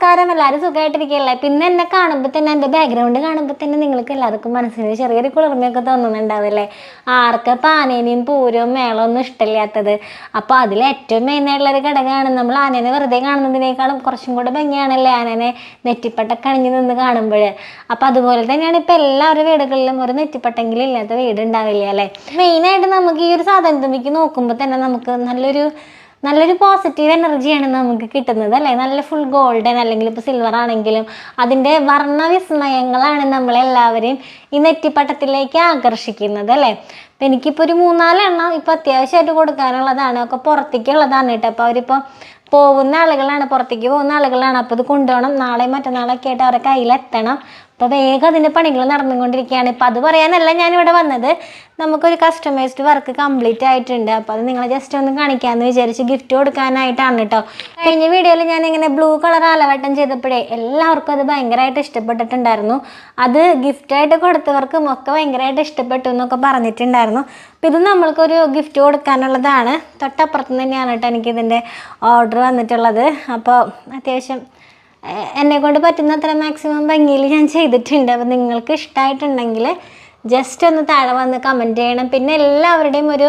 നമസ്കാരം, എല്ലാവരും സുഖമായിട്ടിരിക്കുകയല്ലേ? പിന്നെ എന്നെ കാണുമ്പോൾ തന്നെ, എൻ്റെ ബാക്ക്ഗ്രൗണ്ട് കാണുമ്പോൾ തന്നെ നിങ്ങൾക്ക് എല്ലാവർക്കും മനസ്സിൽ ചെറിയൊരു കുളിർമയൊക്കെ തോന്നുന്നുണ്ടാവില്ലേ? ആർക്കും ആനേനെയും പൂരവും മേളമൊന്നും ഇഷ്ടമില്ലാത്തത്. അപ്പോൾ അതിൽ ഏറ്റവും മെയിനായിട്ടുള്ളൊരു ഘടകമാണ് നമ്മൾ ആനേനെ വെറുതെ കാണുന്നതിനേക്കാളും കുറച്ചും കൂടെ ഭംഗിയാണല്ലേ ആനേനെ നെറ്റിപ്പട്ടൊക്കെ അണിഞ്ഞ് നിന്ന് കാണുമ്പോൾ. അപ്പോൾ അതുപോലെ തന്നെയാണ് ഇപ്പോൾ എല്ലാവരുടെ വീടുകളിലും ഒരു നെറ്റിപ്പട്ടെങ്കിലും ഇല്ലാത്ത വീടുണ്ടാവില്ല അല്ലേ? മെയിനായിട്ട് നമുക്ക് ഈ ഒരു സാധനത്തുമ്പിക്ക് നോക്കുമ്പോൾ തന്നെ നമുക്ക് നല്ലൊരു പോസിറ്റീവ് എനർജിയാണ് നമുക്ക് കിട്ടുന്നത് അല്ലേ? നല്ല ഫുൾ ഗോൾഡൻ അല്ലെങ്കിൽ ഇപ്പോൾ സിൽവർ ആണെങ്കിലും അതിൻ്റെ വർണ്ണവിസ്മയങ്ങളാണ് നമ്മളെല്ലാവരെയും ഈ നെറ്റിപ്പട്ടത്തിലേക്ക് ആകർഷിക്കുന്നത് അല്ലേ? അപ്പം എനിക്കിപ്പോൾ ഒരു 3-4 എണ്ണം ഇപ്പോൾ അത്യാവശ്യമായിട്ട് കൊടുക്കാനുള്ളതാണ്. ഒക്കെ പുറത്തേക്കുള്ളതാണ് കേട്ടോ. അപ്പോൾ അവരിപ്പോൾ പുറത്തേക്ക് പോകുന്ന ആളുകളാണ്. അപ്പോൾ ഇത് കൊണ്ടുപോകണം, നാളെ മറ്റന്നാളൊക്കെ ആയിട്ട് അവരുടെ കയ്യിലെത്തണം. അപ്പോൾ വേഗം അതിൻ്റെ പണികൾ നടന്നുകൊണ്ടിരിക്കുകയാണ്. ഇപ്പം അത് പറയാനല്ല ഞാനിവിടെ വന്നത്, നമുക്കൊരു കസ്റ്റമൈസ്ഡ് വർക്ക് കംപ്ലീറ്റ് ആയിട്ടുണ്ട്. അപ്പോൾ അത് നിങ്ങളെ ജസ്റ്റ് ഒന്ന് കാണിക്കാമെന്ന് വിചാരിച്ച് ഗിഫ്റ്റ് കൊടുക്കാനായിട്ടാണ് കേട്ടോ. കഴിഞ്ഞ വീഡിയോയിൽ ഞാനിങ്ങനെ ബ്ലൂ കളർ ആലവട്ടം ചെയ്തപ്പോഴേ എല്ലാവർക്കും അത് ഭയങ്കരമായിട്ട് ഇഷ്ടപ്പെട്ടിട്ടുണ്ടായിരുന്നു. അത് ഗിഫ്റ്റായിട്ട് കൊടുത്തവർക്കും ഒക്കെ ഭയങ്കരമായിട്ട് ഇഷ്ടപ്പെട്ടു എന്നൊക്കെ പറഞ്ഞിട്ടുണ്ടായിരുന്നു. അപ്പോൾ ഇത് നമ്മൾക്കൊരു ഗിഫ്റ്റ് കൊടുക്കാനുള്ളതാണ്. തൊട്ടപ്പുറത്ത് തന്നെയാണ് കേട്ടോ എനിക്കിതിൻ്റെ ഓർഡർ വന്നിട്ടുള്ളത്. അപ്പോൾ അത്യാവശ്യം എന്നെക്കൊണ്ട് പറ്റുന്നത്ര മാക്സിമം ഭംഗിയിൽ ഞാൻ ചെയ്തിട്ടുണ്ട്. അപ്പോൾ നിങ്ങൾക്ക് ഇഷ്ടമായിട്ടുണ്ടെങ്കിൽ ജസ്റ്റ് ഒന്ന് താഴെ വന്ന് കമൻറ്റ് ചെയ്യണം. പിന്നെ എല്ലാവരുടെയും ഒരു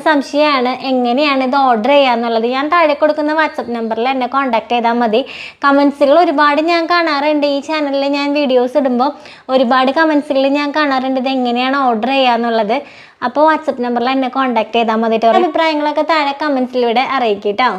സംശയമാണ് എങ്ങനെയാണ് ഇത് ഓർഡർ ചെയ്യുക എന്നുള്ളത്. ഞാൻ താഴെ കൊടുക്കുന്ന വാട്സപ്പ് നമ്പറിൽ എന്നെ കോൺടാക്ട് ചെയ്താൽ മതി. കമൻസുകൾ ഒരുപാട് ഞാൻ കാണാറുണ്ട്. ഈ ചാനലിൽ ഞാൻ വീഡിയോസ് ഇടുമ്പോൾ ഒരുപാട് കമൻസുകൾ ഞാൻ കാണാറുണ്ട് ഇത് എങ്ങനെയാണ് ഓർഡർ ചെയ്യുക എന്നുള്ളത്. അപ്പോൾ വാട്സപ്പ് നമ്പറിൽ എന്നെ കോൺടാക്ട് ചെയ്താൽ മതി. അഭിപ്രായങ്ങളൊക്കെ താഴെ കമൻസിലൂടെ അറിയിക്കും കേട്ടോ.